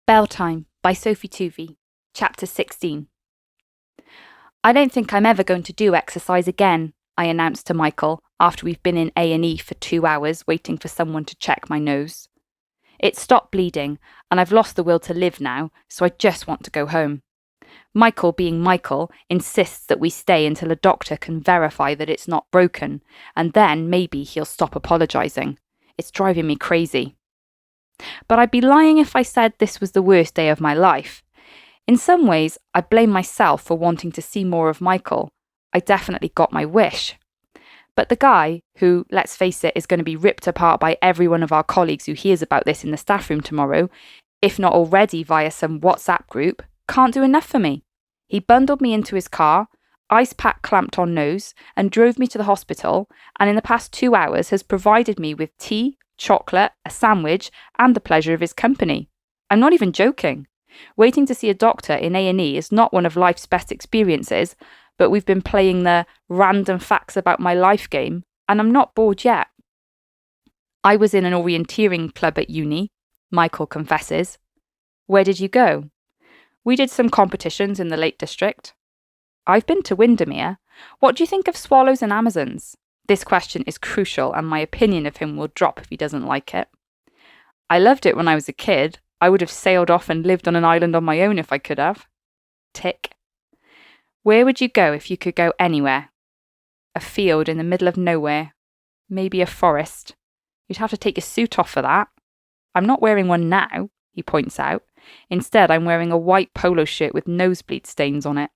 Bell Time by Sophie Tuvey, Chapter 16. I don't think I'm ever going to do exercise again, I announced to Michael after we've been in A&E for 2 hours waiting for someone to check my nose. It stopped bleeding and I've lost the will to live now, so I just want to go home. Michael, being Michael, insists that we stay until a doctor can verify that it's not broken, and then maybe he'll stop apologising. It's driving me crazy. But I'd be lying if I said this was the worst day of my life. In some ways, I blame myself for wanting to see more of Michael. I definitely got my wish. But the guy, who, let's face it, is going to be ripped apart by every one of our colleagues who hears about this in the staff room tomorrow, if not already via some WhatsApp group, can't do enough for me. He bundled me into his car, ice pack clamped on nose, and drove me to the hospital, and in the past 2 hours has provided me with tea, chocolate, a sandwich, and the pleasure of his company. I'm not even joking. Waiting to see a doctor in A&E is not one of life's best experiences, but we've been playing the random facts about my life game, and I'm not bored yet. I was in an orienteering club at uni, Michael confesses. Where did you go? We did some competitions in the Lake District. I've been to Windermere. What do you think of swallows and Amazons? This question is crucial, and my opinion of him will drop if he doesn't like it. I loved it when I was a kid. I would have sailed off and lived on an island on my own if I could have. Tick. Where would you go if you could go anywhere? A field in the middle of nowhere. Maybe a forest. You'd have to take your suit off for that. I'm not wearing one now, he points out. Instead, I'm wearing a white polo shirt with nosebleed stains on it.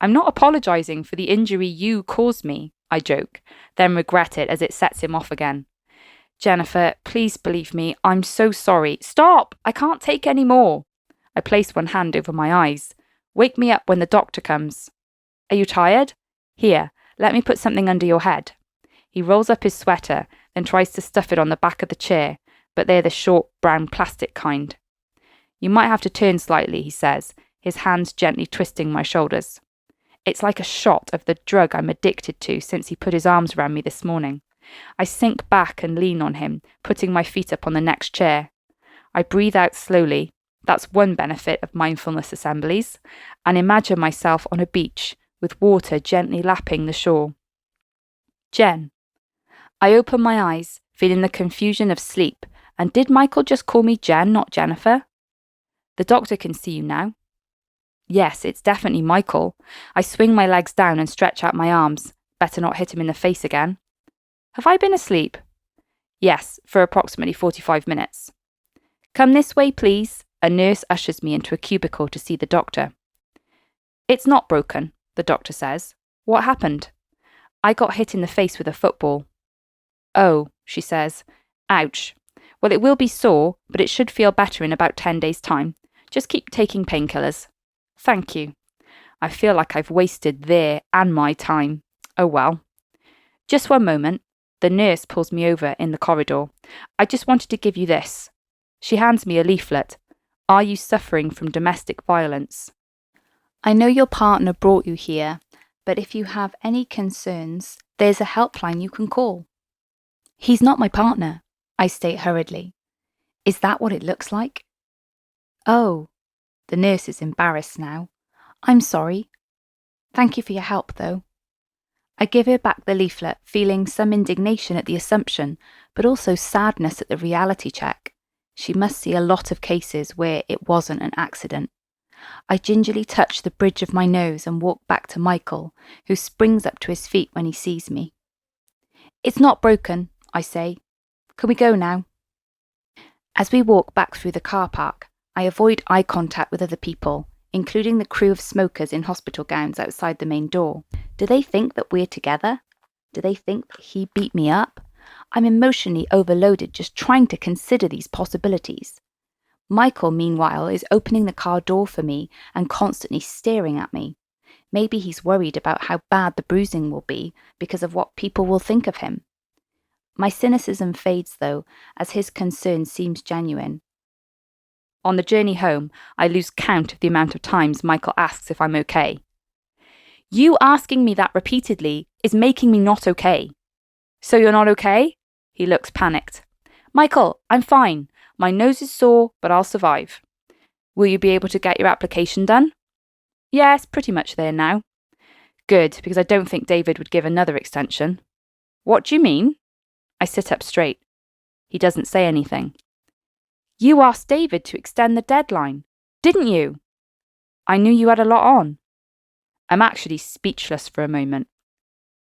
I'm not apologising for the injury you caused me, I joke, then regret it as it sets him off again. Jennifer, please believe me, I'm so sorry. Stop! I can't take any more. I place one hand over my eyes. Wake me up when the doctor comes. Are you tired? Here, let me put something under your head. He rolls up his sweater, then tries to stuff it on the back of the chair, but they're the short, brown plastic kind. You might have to turn slightly, he says, his hands gently twisting my shoulders. It's like a shot of the drug I'm addicted to since he put his arms around me this morning. I sink back and lean on him, putting my feet up on the next chair. I breathe out slowly. That's one benefit of mindfulness assemblies, and imagine myself on a beach with water gently lapping the shore. Jen. I open my eyes, feeling the confusion of sleep, and did Michael just call me Jen, not Jennifer? The doctor can see you now. Yes, it's definitely Michael. I swing my legs down and stretch out my arms. Better not hit him in the face again. Have I been asleep? Yes, for approximately 45 minutes. Come this way, please. A nurse ushers me into a cubicle to see the doctor. It's not broken, the doctor says. What happened? I got hit in the face with a football. Oh, she says. Ouch. Well, it will be sore, but it should feel better in about 10 days' time. Just keep taking painkillers. Thank you. I feel like I've wasted their and my time. Oh well. Just one moment. The nurse pulls me over in the corridor. I just wanted to give you this. She hands me a leaflet. Are you suffering from domestic violence? I know your partner brought you here, but if you have any concerns, there's a helpline you can call. He's not my partner, I state hurriedly. Is that what it looks like? Oh. The nurse is embarrassed now. I'm sorry. Thank you for your help, though. I give her back the leaflet, feeling some indignation at the assumption, but also sadness at the reality check. She must see a lot of cases where it wasn't an accident. I gingerly touch the bridge of my nose and walk back to Michael, who springs up to his feet when he sees me. It's not broken, I say. Can we go now? As we walk back through the car park, I avoid eye contact with other people, including the crew of smokers in hospital gowns outside the main door. Do they think that we're together? Do they think that he beat me up? I'm emotionally overloaded just trying to consider these possibilities. Michael, meanwhile, is opening the car door for me and constantly staring at me. Maybe he's worried about how bad the bruising will be because of what people will think of him. My cynicism fades, though, as his concern seems genuine. On the journey home, I lose count of the amount of times Michael asks if I'm okay. You asking me that repeatedly is making me not okay. So you're not okay? He looks panicked. Michael, I'm fine. My nose is sore, but I'll survive. Will you be able to get your application done? Yes, pretty much there now. Good, because I don't think David would give another extension. What do you mean? I sit up straight. He doesn't say anything. You asked David to extend the deadline, didn't you? I knew you had a lot on. I'm actually speechless for a moment.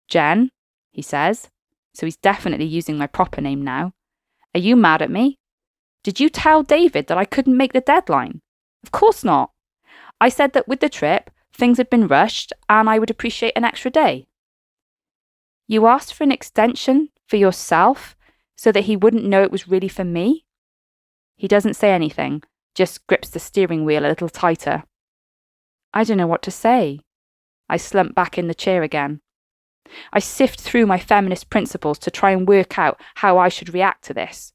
Jen, he says, so he's definitely using my proper name now. Are you mad at me? Did you tell David that I couldn't make the deadline? Of course not. I said that with the trip, things had been rushed and I would appreciate an extra day. You asked for an extension for yourself so that he wouldn't know it was really for me? He doesn't say anything, just grips the steering wheel a little tighter. I don't know what to say. I slump back in the chair again. I sift through my feminist principles to try and work out how I should react to this.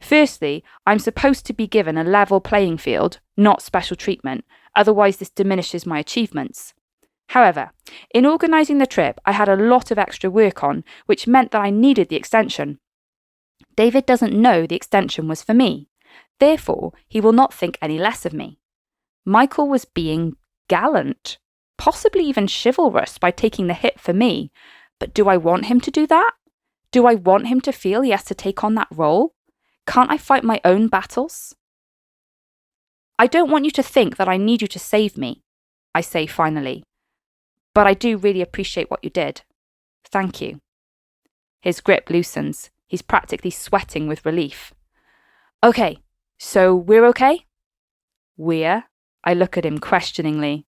Firstly, I'm supposed to be given a level playing field, not special treatment, otherwise this diminishes my achievements. However, in organising the trip, I had a lot of extra work on, which meant that I needed the extension. David doesn't know the extension was for me. Therefore, he will not think any less of me. Michael was being gallant, possibly even chivalrous by taking the hit for me. But do I want him to do that? Do I want him to feel he has to take on that role? Can't I fight my own battles? I don't want you to think that I need you to save me, I say finally. But I do really appreciate what you did. Thank you. His grip loosens. He's practically sweating with relief. Okay, so we're okay? We're? I look at him questioningly.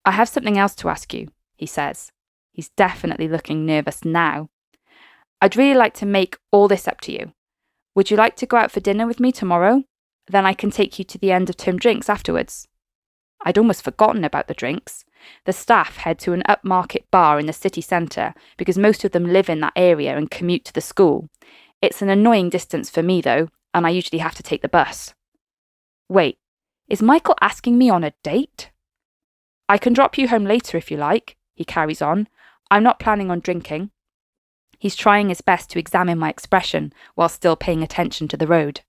I have something else to ask you, he says. He's definitely looking nervous now. I'd really like to make all this up to you. Would you like to go out for dinner with me tomorrow? Then I can take you to the end of term drinks afterwards. I'd almost forgotten about the drinks. The staff head to an upmarket bar in the city centre because most of them live in that area and commute to the school. It's an annoying distance for me though, and I usually have to take the bus. Wait, is Michael asking me on a date? I can drop you home later if you like, he carries on. I'm not planning on drinking. He's trying his best to examine my expression while still paying attention to the road.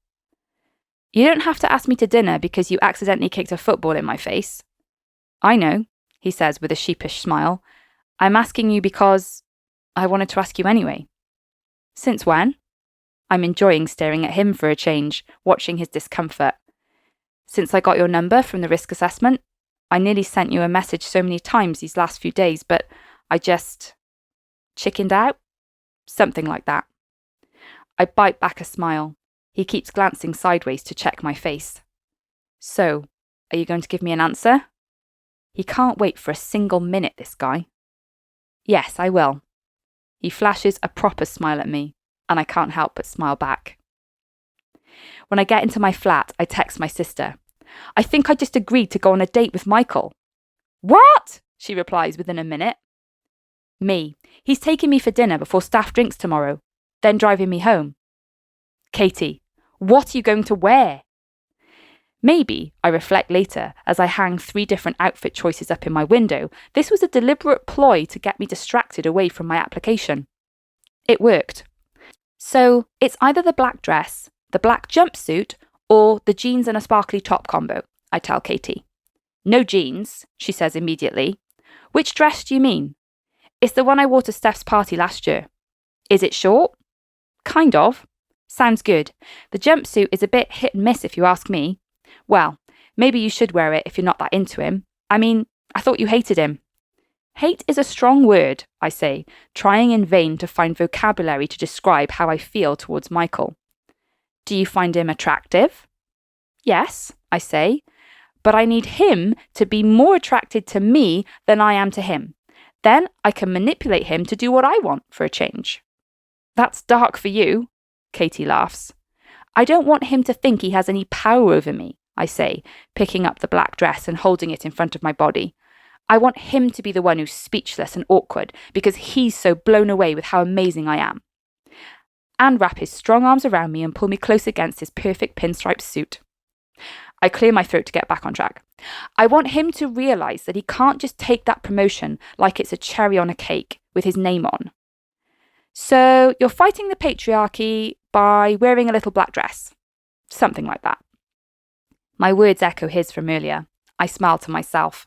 You don't have to ask me to dinner because you accidentally kicked a football in my face. I know, he says with a sheepish smile. I'm asking you because I wanted to ask you anyway. Since when? I'm enjoying staring at him for a change, watching his discomfort. Since I got your number from the risk assessment, I nearly sent you a message so many times these last few days, but I just chickened out? Something like that. I bite back a smile. He keeps glancing sideways to check my face. So, are you going to give me an answer? He can't wait for a single minute, this guy. Yes, I will. He flashes a proper smile at me, and I can't help but smile back. When I get into my flat, I text my sister. I think I just agreed to go on a date with Michael. What? She replies within a minute. Me. He's taking me for dinner before staff drinks tomorrow, then driving me home. Katie, what are you going to wear? Maybe, I reflect later, as I hang 3 different outfit choices up in my window, this was a deliberate ploy to get me distracted away from my application. It worked. So, it's either the black dress, the black jumpsuit, or the jeans and a sparkly top combo, I tell Katie. No jeans, she says immediately. Which dress do you mean? It's the one I wore to Steph's party last year. Is it short? Kind of. Sounds good. The jumpsuit is a bit hit and miss if you ask me. Well, maybe you should wear it if you're not that into him. I mean, I thought you hated him. Hate is a strong word, I say, trying in vain to find vocabulary to describe how I feel towards Michael. Do you find him attractive? Yes, I say, but I need him to be more attracted to me than I am to him. Then I can manipulate him to do what I want for a change. That's dark for you, Katie laughs. I don't want him to think he has any power over me, I say, picking up the black dress and holding it in front of my body. I want him to be the one who's speechless and awkward because he's so blown away with how amazing I am. And wrap his strong arms around me and pull me close against his perfect pinstripe suit. I clear my throat to get back on track. I want him to realise that he can't just take that promotion like it's a cherry on a cake with his name on. So you're fighting the patriarchy by wearing a little black dress. Something like that. My words echo his from earlier. I smile to myself.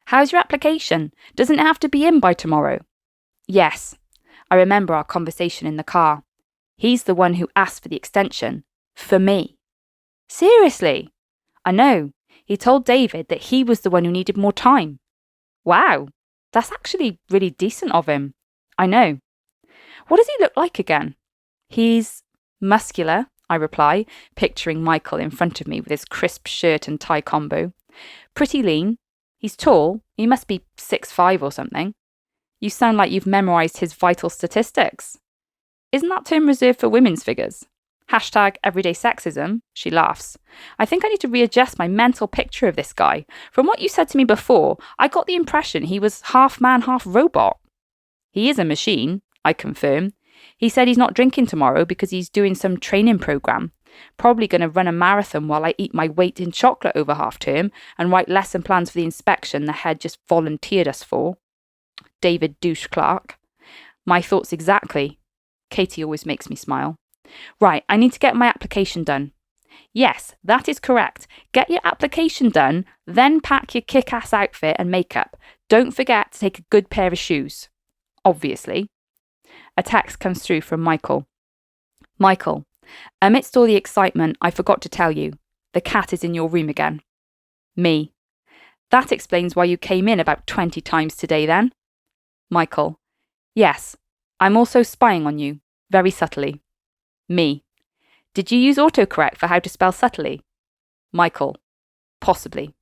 How's your application? Doesn't it have to be in by tomorrow? Yes. I remember our conversation in the car. He's the one who asked for the extension. For me. Seriously? I know. He told David that he was the one who needed more time. Wow. That's actually really decent of him. I know. What does he look like again? He's muscular, I reply, picturing Michael in front of me with his crisp shirt and tie combo. Pretty lean. He's tall. He must be 6'5" or something. You sound like you've memorised his vital statistics. Isn't that term reserved for women's figures? Hashtag everyday sexism, she laughs. I think I need to readjust my mental picture of this guy. From what you said to me before, I got the impression he was half man, half robot. He is a machine, I confirm. He said he's not drinking tomorrow because he's doing some training programme. Probably going to run a marathon while I eat my weight in chocolate over half term and write lesson plans for the inspection the head just volunteered us for. David douche Clark. My thoughts exactly. Katie always makes me smile. Right, I need to get my application done. Yes, that is correct. Get your application done, then pack your kick-ass outfit and makeup. Don't forget to take a good pair of shoes. Obviously. A text comes through from Michael. Michael, amidst all the excitement, I forgot to tell you. The cat is in your room again. Me. That explains why you came in about 20 times today then. Michael. Yes, I'm also spying on you, very subtly. Me. Did you use autocorrect for how to spell subtly? Michael. Possibly.